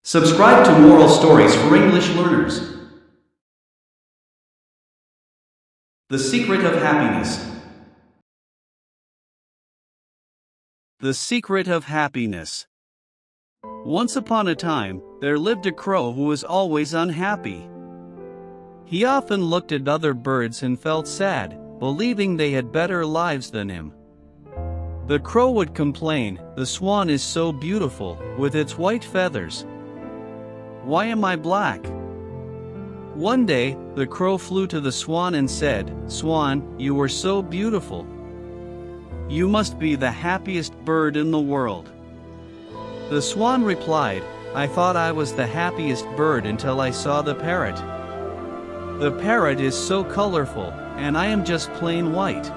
Subscribe to Moral Stories for English Learners. The Secret of Happiness. The Secret of Happiness. Once upon a time, there lived a crow who was always unhappy. He often looked at other birds and felt sad, believing they had better lives than him. The crow would complain, "The swan is so beautiful, with its white feathers. Why am I black?" One day, the crow flew to the swan and said, "Swan, you are so beautiful. You must be the happiest bird in the world." The swan replied, "I thought I was the happiest bird until I saw the parrot. The parrot is so colorful, and I am just plain white."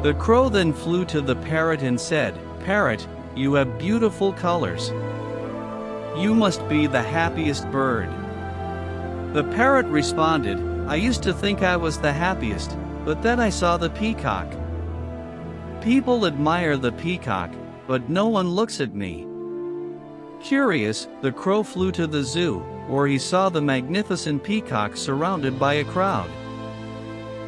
The crow then flew to the parrot and said, "Parrot, you have beautiful colors. You must be the happiest bird." The parrot responded, "I used to think I was the happiest, but then I saw the peacock. People admire the peacock, but no one looks at me." Curious, the crow flew to the zoo, where he saw the magnificent peacock surrounded by a crowd.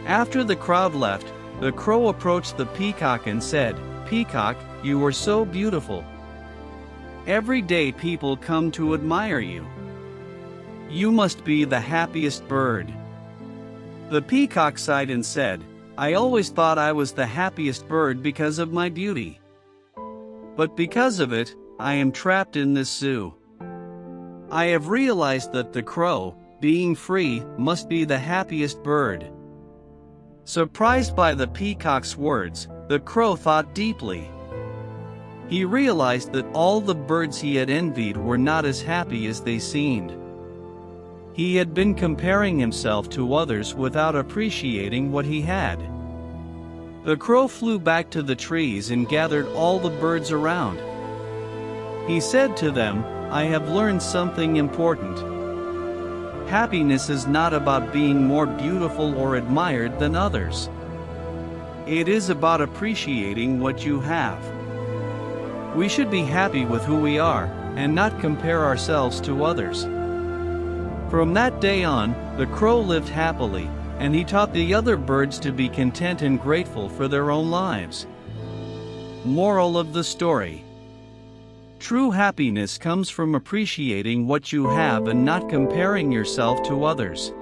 After the crowd left, the crow approached the peacock and said, "Peacock, you are so beautiful. Every day people come to admire you. You must be the happiest bird." The peacock sighed and said, "I always thought I was the happiest bird because of my beauty. But because of it, I am trapped in this zoo. I have realized that the crow, being free, must be the happiest bird." Surprised by the peacock's words, the crow thought deeply. He realized that all the birds he had envied were not as happy as they seemed. He had been comparing himself to others without appreciating what he had. The crow flew back to the trees and gathered all the birds around. He said to them, "I have learned something important. Happiness is not about being more beautiful or admired than others. It is about appreciating what you have. We should be happy with who we are, and not compare ourselves to others." From that day on, the crow lived happily, and he taught the other birds to be content and grateful for their own lives. Moral of the story: true happiness comes from appreciating what you have and not comparing yourself to others.